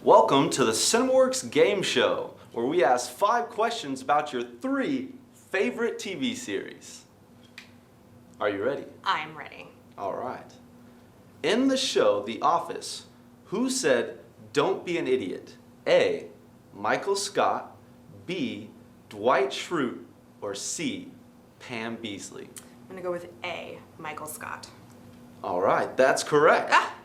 Welcome to the CinemaWorks game show, where we ask 5 questions about your 3 favorite TV series. Are you ready? I'm ready. All right. In the show The Office, who said, "Don't be an idiot"? A. Michael Scott, B. Dwight Schrute, or C. Pam Beesly? I'm gonna go with A, Michael Scott. All right, that's correct. Ah!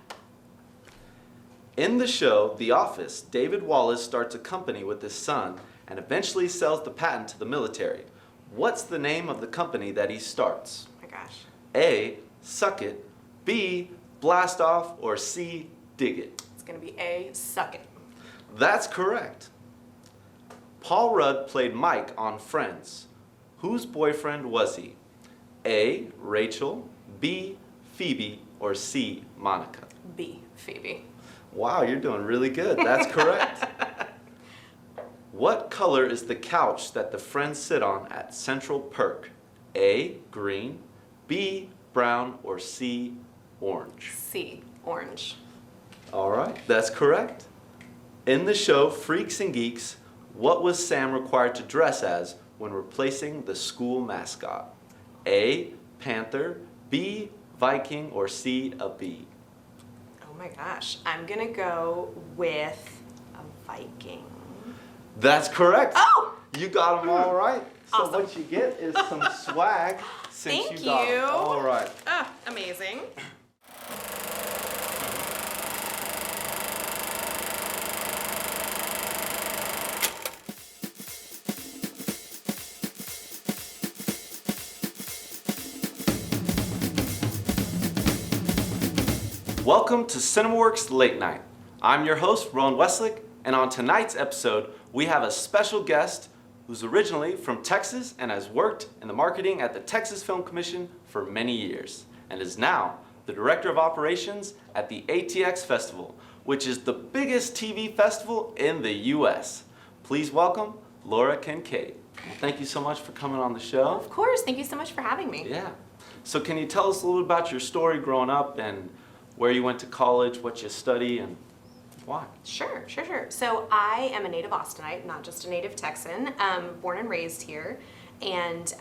In the show The Office, David Wallace starts a company with his son and eventually sells the patent to the military. What's the name of the company that he starts? Oh my gosh. A. Suck It, B. Blast Off, or C. Dig It? It's gonna be A, Suck It. That's correct. Paul Rudd played Mike on Friends. Whose boyfriend was he? A. Rachel, B. Phoebe, or C. Monica? B, Phoebe. Wow, you're doing really good. That's correct. What color is the couch that the friends sit on at Central Perk? A. Green, B. Brown, or C. Orange? C, orange. All right, that's correct. In the show Freaks and Geeks, what was Sam required to dress as when replacing the school mascot? A. Panther, B. Viking, or C. A bee? Oh my gosh. I'm gonna go with a Viking. That's correct. Oh! You got them all right. So Awesome. what you get is some swag since Thank you got 'em. you. All right. Ah, amazing. Welcome to CinemaWorks Late Night. I'm your host, Rowan Westlick, and on tonight's episode, we have a special guest who's originally from Texas and has worked in the marketing at the Texas Film Commission for many years, and is now the Director of Operations at the ATX Festival, which is the biggest TV festival in the U.S. Please welcome Laura Kincaid. Thank you so much for coming on the show. Of course. Thank you so much for having me. Yeah. So can you tell us a little bit about your story growing up and where you went to college, what you study, and why? Sure. So I am a native Austinite, not just a native Texan, born and raised here, and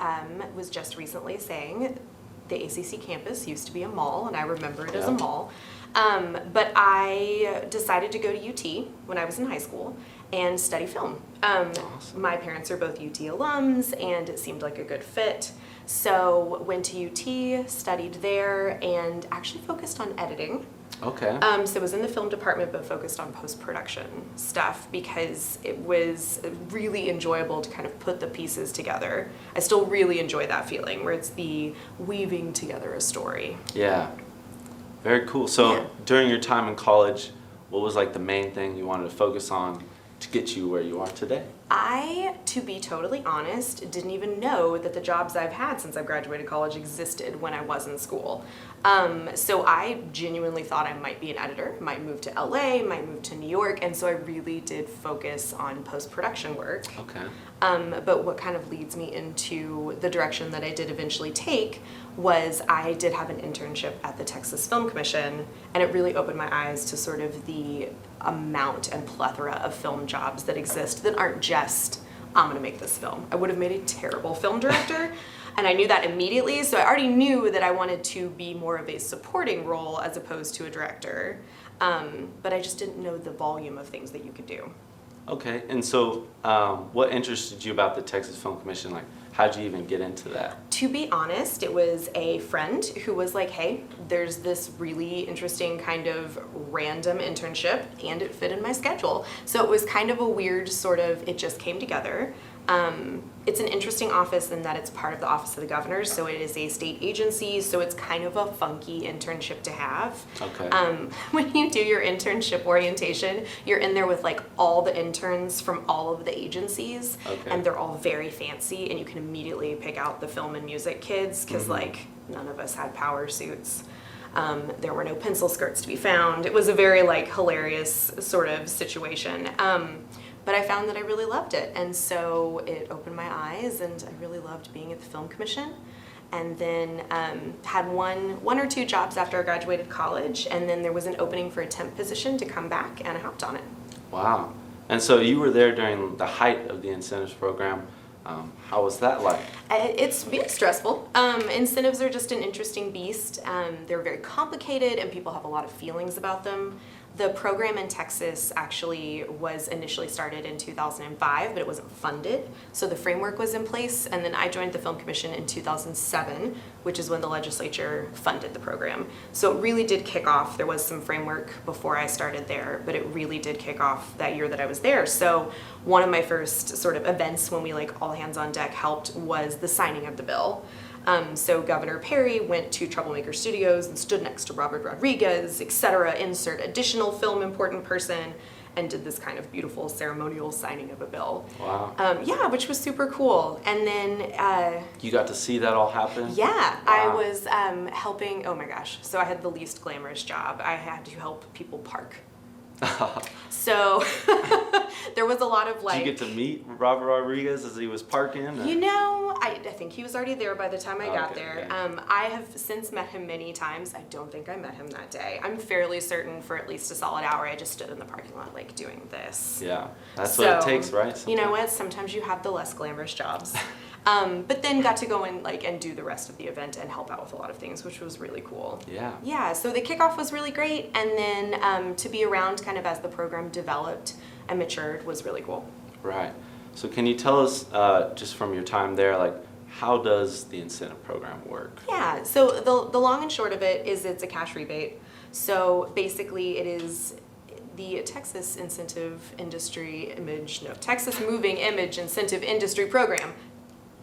was just recently saying the ACC campus used to be a mall, and I remember it as a mall. But I decided to go to UT when I was in high school and study film. Awesome. My parents are both UT alums, and it seemed like a good fit. So went to UT, studied there, and actually focused on editing. Okay. So I was in the film department, but focused on post-production stuff because it was really enjoyable to kind of put the pieces together. I still really enjoy that feeling where it's the weaving together a story. Yeah. Very cool. So Yeah. during your time in college, what was like the main thing you wanted to focus on to get you where you are today? I, to be totally honest, didn't even know that the jobs I've had since I graduated college existed when I was in school. So I genuinely thought I might be an editor, might move to LA, might move to New York, and so I really did focus on post-production work. Okay. But what kind of leads me into the direction that I did eventually take was I did have an internship at the Texas Film Commission, and it really opened my eyes to sort of the amount and plethora of film jobs that exist that aren't just, I'm gonna make this film. I would have made a terrible film director, and I knew that immediately, so I already knew that I wanted to be more of a supporting role as opposed to a director, but I just didn't know the volume of things that you could do. Okay. And so what interested you about the Texas Film Commission? Like, how'd you even get into that? To be honest, it was a friend who was like, hey, there's this really interesting kind of random internship, and it fit in my schedule. So it was kind of a weird sort of, it just came together. It's an interesting office in that it's part of the Office of the Governor, so it is a state agency, so it's kind of a funky internship to have. Okay. When you do your internship orientation, you're in there with like all the interns from all of the agencies, Okay. and they're all very fancy, and you can immediately pick out the film and music kids, because like none of us had power suits. There were no pencil skirts to be found. It was a very like hilarious sort of situation. But I found that I really loved it, and so it opened my eyes, and I really loved being at the Film Commission. And then had one or two jobs after I graduated college, and then there was an opening for a temp position to come back, and I hopped on it. Wow. And so you were there during the height of the incentives program. How was that like? It's been stressful. Incentives are just an interesting beast. They're very complicated and people have a lot of feelings about them. The program in Texas actually was initially started in 2005, but it wasn't funded. So the framework was in place, and then I joined the Film Commission in 2007, which is when the legislature funded the program. So it really did kick off. There was some framework before I started there, but it really did kick off that year that I was there. So one of my first sort of events when we all hands on deck helped was the signing of the bill. So Governor Perry went to Troublemaker Studios and stood next to Robert Rodriguez, etc., insert additional film important person, and did this kind of beautiful ceremonial signing of a bill. Wow. Yeah, which was super cool. And then... you got to see that all happen? Yeah, Wow. I was helping, oh my gosh, so I had the least glamorous job. I had to help people park. So there was a lot of Did you get to meet Robert Rodriguez as he was parking? Or? You know, I think he was already there by the time I got Okay, there. yeah. I have since met him many times. I don't think I met him that day. I'm fairly certain for at least a solid hour I just stood in the parking lot doing this. Yeah, that's what it takes, right? You know what? Sometimes you have the less glamorous jobs. But then got to go in and do the rest of the event and help out with a lot of things, which was really cool. Yeah. Yeah, so the kickoff was really great, and then to be around kind of as the program developed and matured was really cool. Right. So can you tell us, just from your time there, how does the incentive program work? Yeah, so the long and short of it is it's a cash rebate. So basically it is the Texas Texas Moving Image Incentive Industry Program.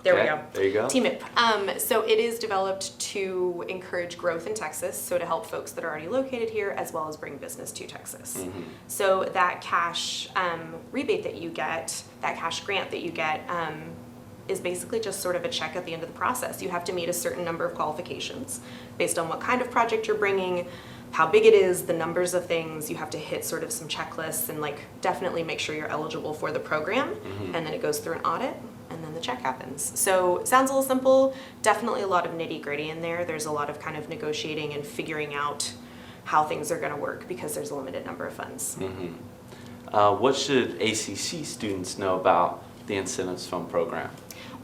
There we go. There you go. TMIP. So it is developed to encourage growth in Texas, so to help folks that are already located here, as well as bring business to Texas. Mm-hmm. So that cash rebate that you get, that cash grant that you get, is basically just sort of a check at the end of the process. You have to meet a certain number of qualifications based on what kind of project you're bringing, how big it is, the numbers of things. You have to hit sort of some checklists and definitely make sure you're eligible for the program. Mm-hmm. And then it goes through an audit, and then the check happens. So it sounds a little simple, definitely a lot of nitty-gritty in there. There's a lot of kind of negotiating and figuring out how things are going to work because there's a limited number of funds. Mm-hmm. What should ACC students know about the Incentives Film Program?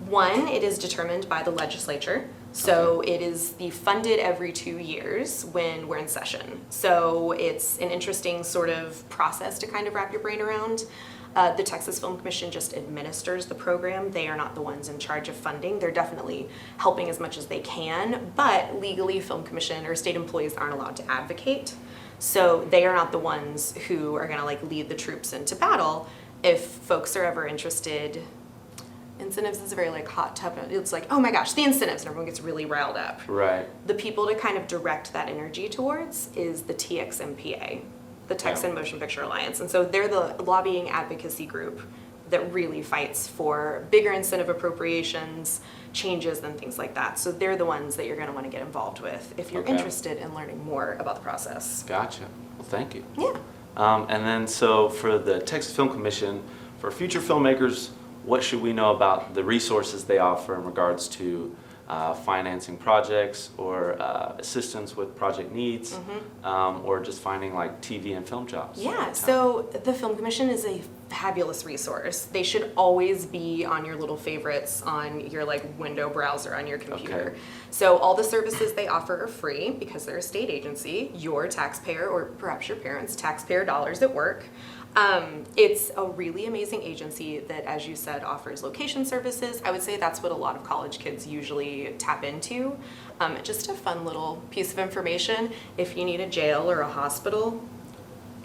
One, it is determined by the legislature. So Okay. it is funded every 2 years when we're in session. So it's an interesting sort of process to kind of wrap your brain around. The Texas Film Commission just administers the program. They are not the ones in charge of funding. They're definitely helping as much as they can, but legally Film Commission or state employees aren't allowed to advocate. So they are not the ones who are gonna lead the troops into battle. If folks are ever interested, incentives is a very hot topic. It's oh my gosh, the incentives, and everyone gets really riled up. Right. The people to kind of direct that energy towards is the TXMPA, the Texan Motion Picture Alliance. And so they're the lobbying advocacy group that really fights for bigger incentive appropriations, changes, and things like that. So they're the ones that you're going to want to get involved with if you're interested in learning more about the process. Gotcha. Well, thank you. Yeah. And then so for the Texas Film Commission, for future filmmakers, what should we know about the resources they offer in regards to financing projects or assistance with project needs, or just finding TV and film jobs? Yeah, so the Film Commission is a fabulous resource. They should always be on your little favorites on your window browser on your computer. Okay. So all the services they offer are free because they're a state agency, your taxpayer or perhaps your parents' taxpayer dollars at work. It's a really amazing agency that, as you said, offers location services. I would say that's what a lot of college kids usually tap into. Just a fun little piece of information. If you need a jail or a hospital,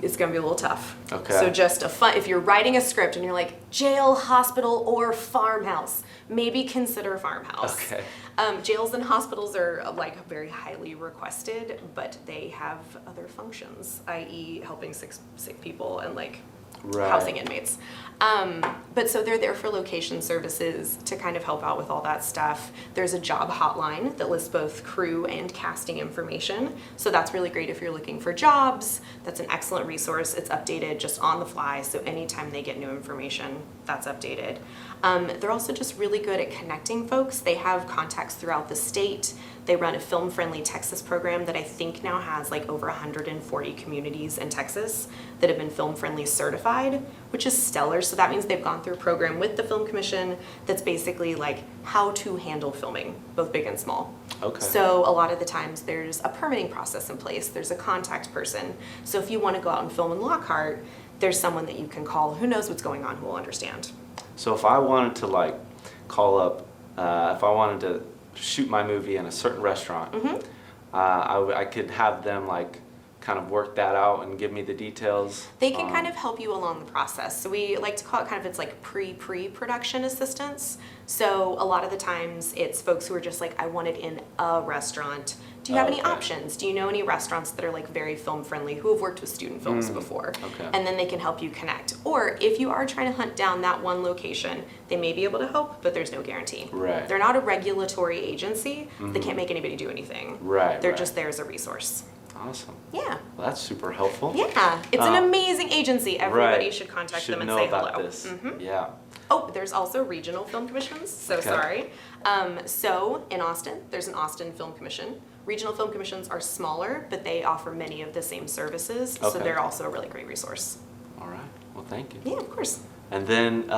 it's going to be a little tough. Okay. So just if you're writing a script and you're jail, hospital, or farmhouse, maybe consider farmhouse. Okay. Jails and hospitals are very highly requested, but they have other functions, i.e. helping sick people and Right. housing inmates. But so they're there for location services to kind of help out with all that stuff. There's a job hotline that lists both crew and casting information. So that's really great if you're looking for jobs. That's an excellent resource. It's updated just on the fly. So anytime they get new information, that's updated. They're also just really good at connecting folks. They have contacts throughout the state. They run a film-friendly Texas program that I think now has over 140 communities in Texas that have been film-friendly certified. certified, which is stellar. So that means they've gone through a program with the Film Commission that's basically like how to handle filming, both big and small. Okay. So a lot of the times there's a permitting process in place, there's a contact person. So if you want to go out and film in Lockhart, there's someone that you can call who knows what's going on, who will understand. So if I wanted to like call up, if I wanted to shoot my movie in a certain restaurant, I could have them like kind of work that out and give me the details. They can kind of help you along the process. So we like to call it kind of, it's like pre-production assistance. So a lot of the times it's folks who are just like, I want it in a restaurant. Do you have any options? Do you know any restaurants that are like very film friendly, who have worked with student films before? Okay. And then they can help you connect. Or if you are trying to hunt down that one location, they may be able to help, but there's no guarantee. Right. They're not a regulatory agency. They can't make anybody do anything. Right. They're just there as a resource. Awesome. Yeah. Well, that's super helpful. Yeah, it's an amazing agency. Everybody should contact them and say hello. Should know about this. Yeah. Oh, there's also regional film commissions. So sorry. So in Austin, there's an Austin Film Commission. Regional film commissions are smaller, but they offer many of the same services. So they're also a really great resource. All right. Well, thank you. Yeah, of course. And then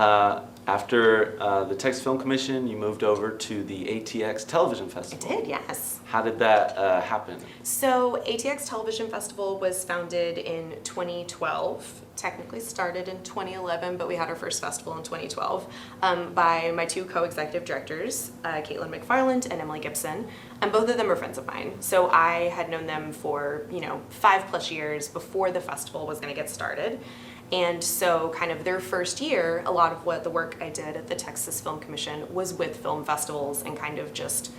after the Texas Film Commission, you moved over to the ATX Television Festival. I did, yes. How did that happen? So ATX Television Festival was founded in 2012. Technically started in 2011, but we had our first festival in 2012 by my two co-executive directors, Caitlin McFarland and Emily Gibson, and both of them are friends of mine. So I had known them for 5+ years before the festival was going to get started. And so kind of their first year, a lot of what the work I did at the Texas Film Commission was with film festivals and kind of just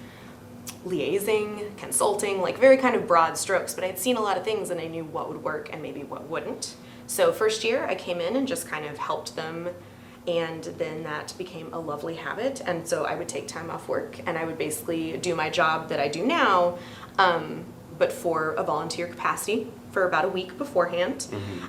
liaising, consulting, like very kind of broad strokes, but I'd seen a lot of things and I knew what would work and maybe what wouldn't. So first year I came in and just kind of helped them, and then that became a lovely habit. And so I would take time off work and I would basically do my job that I do now, but for a volunteer capacity for about a week beforehand.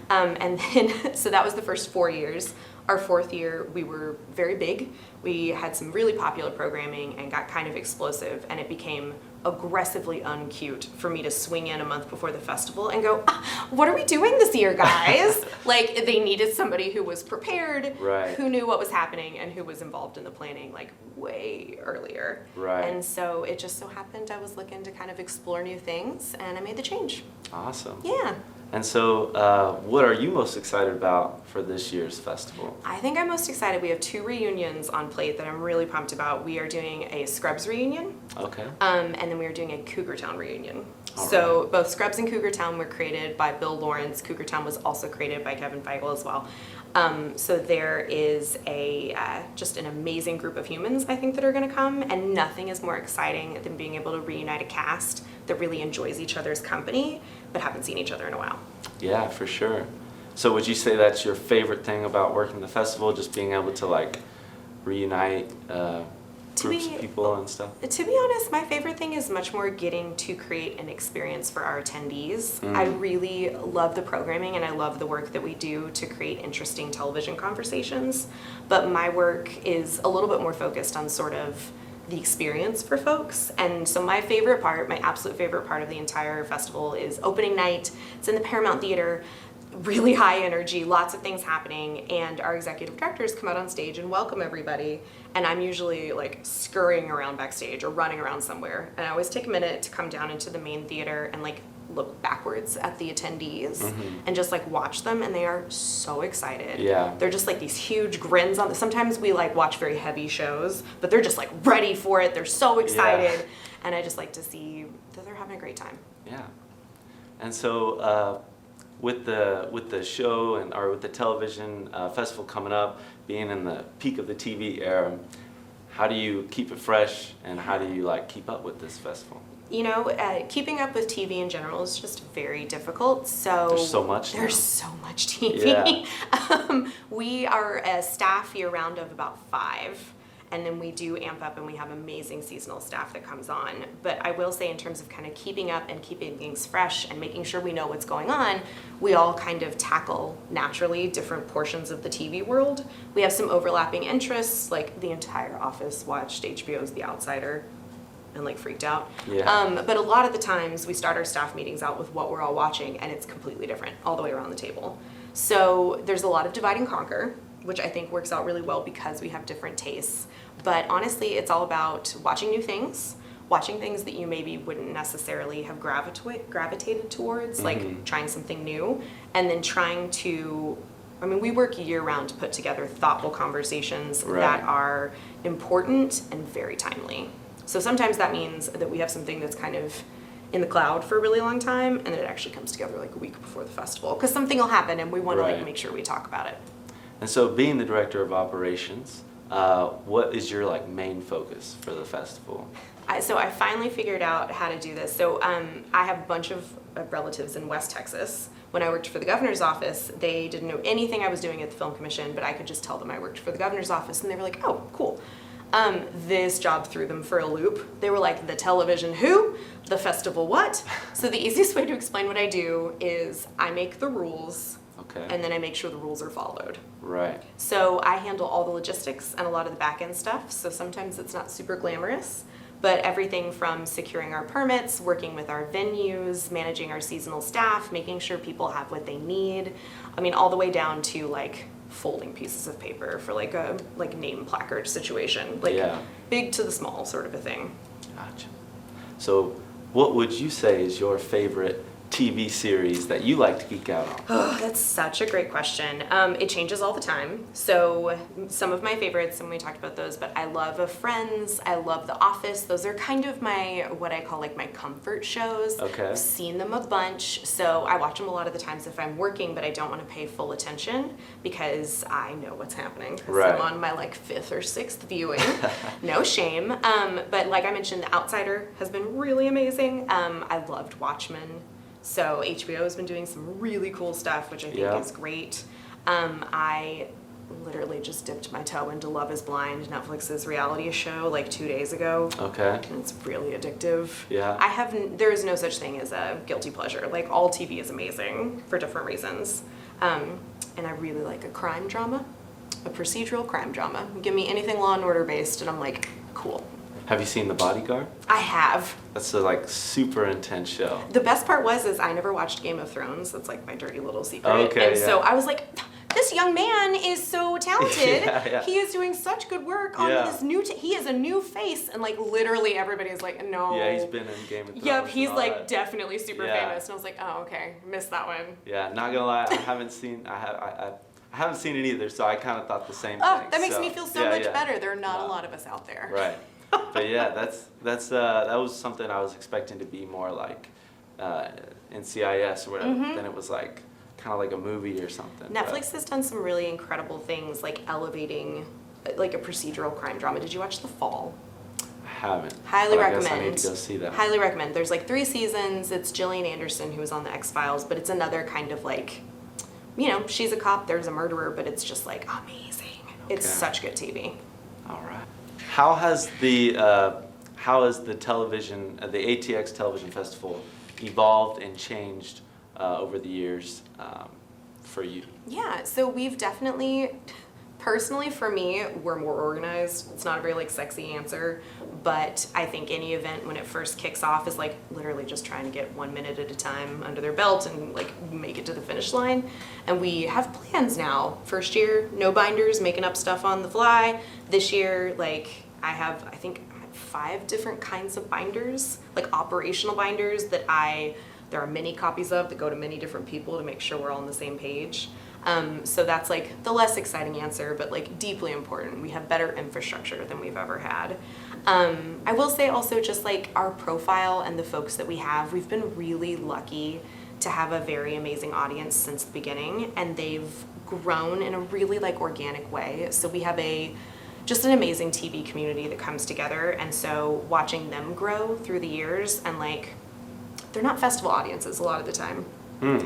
And then, so that was the first 4 years. Our fourth year, we were very big. We had some really popular programming and got kind of explosive, and it became aggressively uncute for me to swing in a month before the festival and go, what are we doing this year, guys? Like, they needed somebody who was prepared, who knew what was happening, and who was involved in the planning like way earlier. And so it just so happened I was looking to kind of explore new things, and I made the change. Awesome. Yeah. And so what are you most excited about for this year's festival? I think I'm most excited. We have 2 reunions on plate that I'm really pumped about. We are doing a Scrubs reunion. And then we are doing a Cougar Town reunion. So both Scrubs and Cougar Town were created by Bill Lawrence. Cougar Town was also created by Kevin Feigl as well. So there is just an amazing group of humans, I think, that are going to come, and nothing is more exciting than being able to reunite a cast that really enjoys each other's company but haven't seen each other in a while. Yeah, for sure. So would you say that's your favorite thing about working the festival, just being able to like reunite groups of people and stuff? To be honest, my favorite thing is much more getting to create an experience for our attendees. I really love the programming and I love the work that we do to create interesting television conversations, but my work is a little bit more focused on sort of the experience for folks. And so my favorite part, my absolute favorite part of the entire festival is opening night. It's in the Paramount Theater. Really high energy, lots of things happening, and our executive directors come out on stage and welcome everybody, and I'm usually like scurrying around backstage or running around somewhere, and I always take a minute to come down into the main theater and like look backwards at the attendees and just like watch them, and they are so excited. Yeah. They're just like these huge grins on sometimes we like watch very heavy shows, but they're just like ready for it. They're so excited, and I just like to see that they're having a great time. Yeah. And so with the show or with the television festival coming up, being in the peak of the TV era, how do you keep it fresh, and how do you like keep up with this festival? Keeping up with TV in general is just very difficult. So there's so much. There's so much TV. Yeah. We are a staff year-round of about 5. And then we do amp up, and we have amazing seasonal staff that comes on. But I will say, in terms of kind of keeping up and keeping things fresh and making sure we know what's going on, we all kind of tackle naturally different portions of the TV world. We have some overlapping interests, like the entire office watched HBO's The Outsider and like freaked out. Yeah. But a lot of the times we start our staff meetings out with what we're all watching, and it's completely different all the way around the table. So there's a lot of divide and conquer, which I think works out really well because we have different tastes. But honestly, it's all about watching new things, watching things that you maybe wouldn't necessarily have gravitated towards, like trying something new, and then trying to, we work year round to put together thoughtful conversations that are important and very timely. So sometimes that means that we have something that's kind of in the cloud for a really long time, and then it actually comes together like a week before the festival, because something will happen and we want to like make sure we talk about it. And so being the director of operations, what is your like main focus for the festival? So I finally figured out how to do this. So I have a bunch of relatives in West Texas. When I worked for the governor's office, they didn't know anything I was doing at the Film Commission, but I could just tell them I worked for the governor's office, and they were like, oh, cool. This job threw them for a loop. They were like, the television who? The festival what? So the easiest way to explain what I do is I make the rules, and then I make sure the rules are followed. Right. So I handle all the logistics and a lot of the back end stuff, so sometimes it's not super glamorous, but everything from securing our permits, working with our venues, managing our seasonal staff, making sure people have what they need. All the way down to like folding pieces of paper for like a name placard situation, big to the small sort of a thing. Gotcha. So what would you say is your favorite TV series that you like to geek out on? Oh, that's such a great question. It changes all the time. So some of my favorites, and we talked about those, but I love Friends, I love The Office. Those are kind of what I call like my comfort shows. Okay. I've seen them a bunch, so I watch them a lot of the times if I'm working, but I don't want to pay full attention because I know what's happening. Because I'm on my like 5th or 6th viewing. No shame. But like I mentioned, The Outsider has been really amazing. I loved Watchmen. So HBO has been doing some really cool stuff, which I think is great. I literally just dipped my toe into Love is Blind, Netflix's reality show, like 2 days ago. Okay. And it's really addictive. Yeah. There is no such thing as a guilty pleasure. Like, all TV is amazing for different reasons. And I really like a crime drama, a procedural crime drama. Give me anything Law and Order based, and I'm like, cool. Have you seen The Bodyguard? I have. That's a like super intense show. The best part is I never watched Game of Thrones. That's like my dirty little secret. Okay, and so I was like, this young man is so talented. He is doing such good work on this he is a new face, and like literally everybody is like, no. Yeah, he's been in Game of Thrones. Yep, he's like definitely super famous. And I was like, oh, okay, missed that one. Yeah, not gonna lie, I haven't seen it either, so I kind of thought the same thing. Oh, that makes me feel so much better. There are not a lot of us out there. Right. But yeah, that was something I was expecting to be more like NCIS or whatever. Then it was like kind of like a movie or something. Netflix has done some really incredible things, like elevating like a procedural crime drama. Did you watch The Fall? I haven't. Highly recommend. I guess I need to go see that. Highly recommend. There's like 3 seasons. It's Gillian Anderson who was on the X-Files, but it's another kind of like, she's a cop, there's a murderer, but it's just like amazing. It's such good TV. All right. How has the television, the ATX Television Festival evolved and changed over the years for you? Yeah, so we've definitely, personally for me, we're more organized. It's not a very like sexy answer, but I think any event when it first kicks off is like literally just trying to get 1 minute at a time under their belt and like make it to the finish line. And we have plans now. First year, no binders, making up stuff on the fly. This year, I think 5 different kinds of binders, like operational binders that there are many copies of that go to many different people to make sure we're all on the same page. So that's like the less exciting answer, but like deeply important. We have better infrastructure than we've ever had. I will say also just like our profile and the folks that we have, we've been really lucky to have a very amazing audience since the beginning, and they've grown in a really like organic way. So we have just an amazing TV community that comes together, and so watching them grow through the years, and like they're not festival audiences a lot of the time.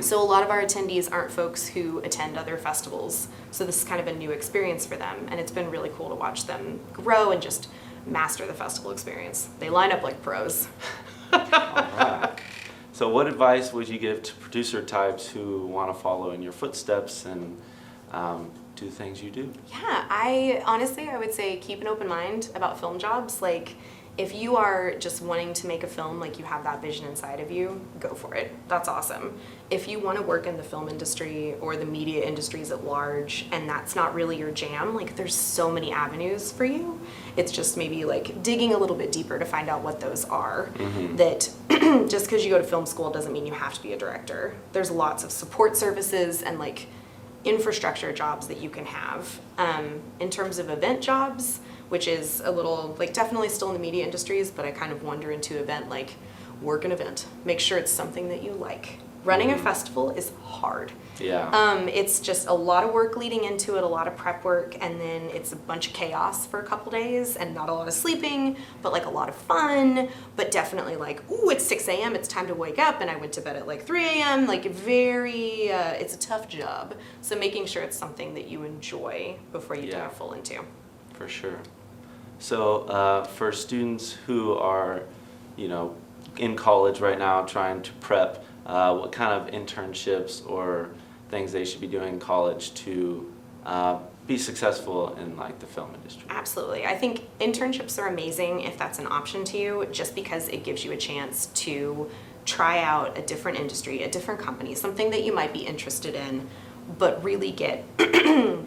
So a lot of our attendees aren't folks who attend other festivals, so this is kind of a new experience for them, and it's been really cool to watch them grow and just master the festival experience. They line up like pros. All right. So what advice would you give to producer types who want to follow in your footsteps and do the things you do? Yeah, I would say keep an open mind about film jobs. Like, If you are just wanting to make a film, like you have that vision inside of you, go for it. That's awesome. If you want to work in the film industry or the media industries at large, and that's not really your jam, like there's so many avenues for you. It's just maybe like digging a little bit deeper to find out what those are. That just because you go to film school doesn't mean you have to be a director. There's lots of support services and like infrastructure jobs that you can have. In terms of event jobs, which is a little, like definitely still in the media industries, but I kind of wander into event, like work an event. Make sure it's something that you like. Running a festival is hard. Yeah. It's just a lot of work leading into it, a lot of prep work, and then it's a bunch of chaos for a couple days, and not a lot of sleeping, but like a lot of fun, but definitely like, ooh, it's 6 a.m., it's time to wake up, and I went to bed at like 3 a.m., like it's a tough job. So making sure it's something that you enjoy before you dive full into. For sure. So for students who are, in college right now trying to prep, what kind of internships or things they should be doing in college to be successful in like the film industry? Absolutely. I think internships are amazing if that's an option to you, just because it gives you a chance to try out a different industry, a different company, something that you might be interested in, but really get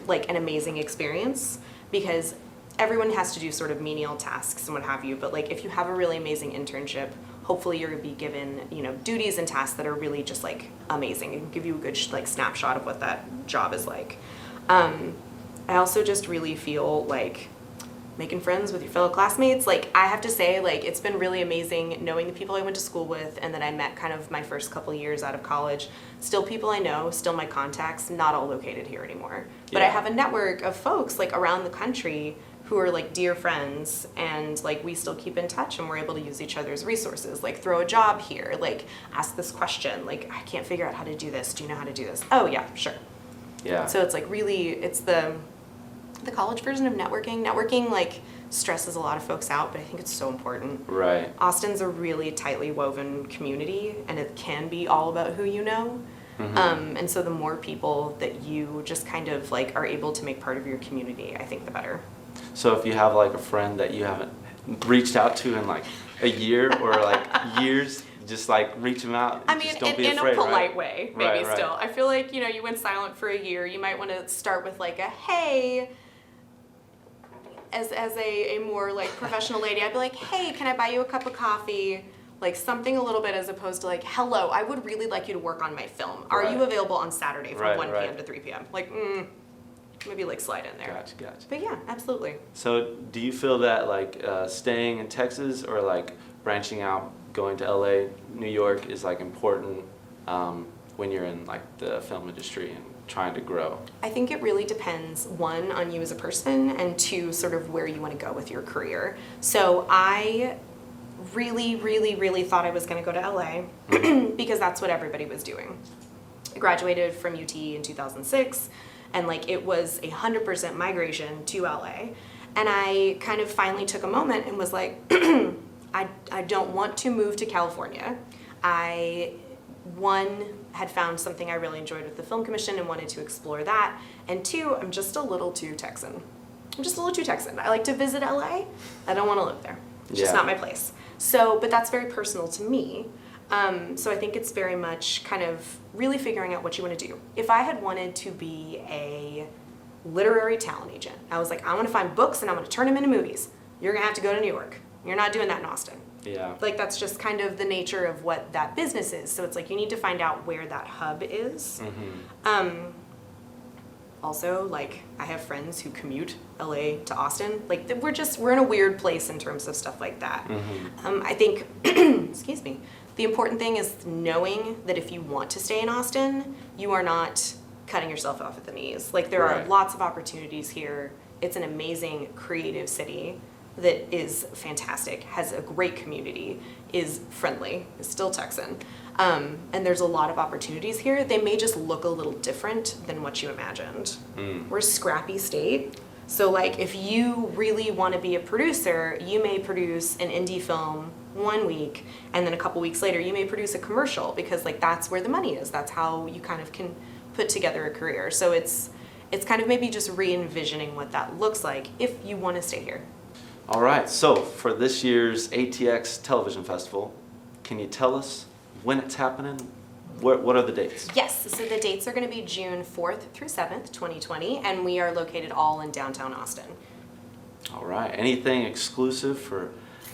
like an amazing experience, because everyone has to do sort of menial tasks and what have you, but like if you have a really amazing internship, hopefully you're going to be given, duties and tasks that are really just like amazing and give you a good like snapshot of what that job is like. I also just really feel like making friends with your fellow classmates. Like I have to say, like it's been really amazing knowing the people I went to school with and that I met kind of my first couple years out of college. Still people I know, still my contacts, not all located here anymore. But I have a network of folks like around the country who are like dear friends, and like we still keep in touch and we're able to use each other's resources, like throw a job here, like ask this question, like I can't figure out how to do this, do you know how to do this? Oh yeah, sure. Yeah. So it's like really, it's the college version of networking. Networking like stresses a lot of folks out, but I think it's so important. Right. Austin's a really tightly woven community, and it can be all about who you know. And so the more people that you just kind of like are able to make part of your community, I think the better. So if you have like a friend that you haven't reached out to in like a year or like years, just like reach them out. I mean, just don't be in afraid, a polite right? way, maybe Right. still. I feel like, you went silent for a year. You might want to start with like a, hey, as a more like professional lady, I'd be like, hey, can I buy you a cup of coffee? Like something a little bit as opposed to like, hello, I would really like you to work on my film. Are you available on Saturday from 1 p.m. to 3 p.m.? Like, maybe like slide in there. Gotcha. But yeah, absolutely. So do you feel that like staying in Texas or like branching out, going to LA, New York is like important when you're in like the film industry and trying to grow? I think it really depends, one, on you as a person, and two, sort of where you want to go with your career. So I really thought I was going to go to LA because that's what everybody was doing. I graduated from UT in 2006, and like it was 100% migration to LA. And I kind of finally took a moment and was like, I don't want to move to California. One, had found something I really enjoyed with the Film Commission and wanted to explore that. And two, I'm just a little too Texan. I like to visit LA. I don't want to live there. It's just not my place. So, but that's very personal to me. So I think it's very much kind of really figuring out what you want to do. If I had wanted to be a literary talent agent, I was like, I want to find books and I want to turn them into movies. You're going to have to go to New York. You're not doing that in Austin. Yeah. Like that's just kind of the nature of what that business is. So it's like you need to find out where that hub is. Also, like I have friends who commute LA to Austin. Like we're in a weird place in terms of stuff like that. I think, excuse me, the important thing is knowing that if you want to stay in Austin, you are not cutting yourself off at the knees. Like there are lots of opportunities here. It's an amazing creative city that is fantastic, has a great community, is friendly, is still Texan. And there's a lot of opportunities here. They may just look a little different than what you imagined. We're a scrappy state. So like if you really want to be a producer, you may produce an indie film 1 week, and then a couple weeks later you may produce a commercial, because like that's where the money is. That's how you kind of can put together a career. So it's kind of maybe just re-envisioning what that looks like if you want to stay here. All right, so for this year's ATX Television Festival, can you tell us when it's happening? What are the dates? Yes, so the dates are going to be June 4th through 7th, 2020, and we are located all in downtown Austin. All right, anything exclusive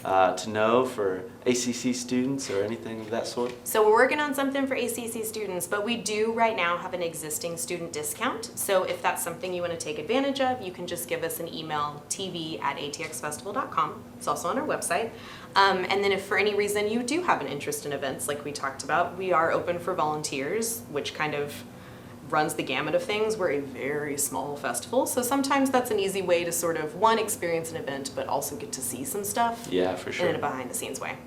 to know for ACC students or anything of that sort? So we're working on something for ACC students, but we do right now have an existing student discount. So if that's something you want to take advantage of, you can just give us an email, tv@atxfestival.com. It's also on our website. And then if for any reason you do have an interest in events like we talked about, we are open for volunteers, which kind of runs the gamut of things. We're a very small festival, so sometimes that's an easy way to sort of, one, experience an event, but also get to see some stuff. Yeah, for sure. In a behind-the-scenes way.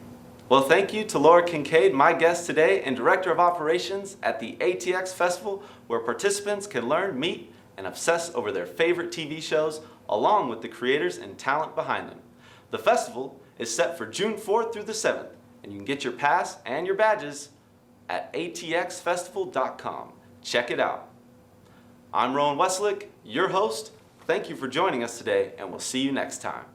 Well, thank you to Laura Kincaid, my guest today and Director of Operations at the ATX Festival, where participants can learn, meet, and obsess over their favorite TV shows, along with the creators and talent behind them. The festival is set for June 4th through the 7th, and you can get your pass and your badges at atxfestival.com. Check it out. I'm Rowan Westlick, your host. Thank you for joining us today, and we'll see you next time.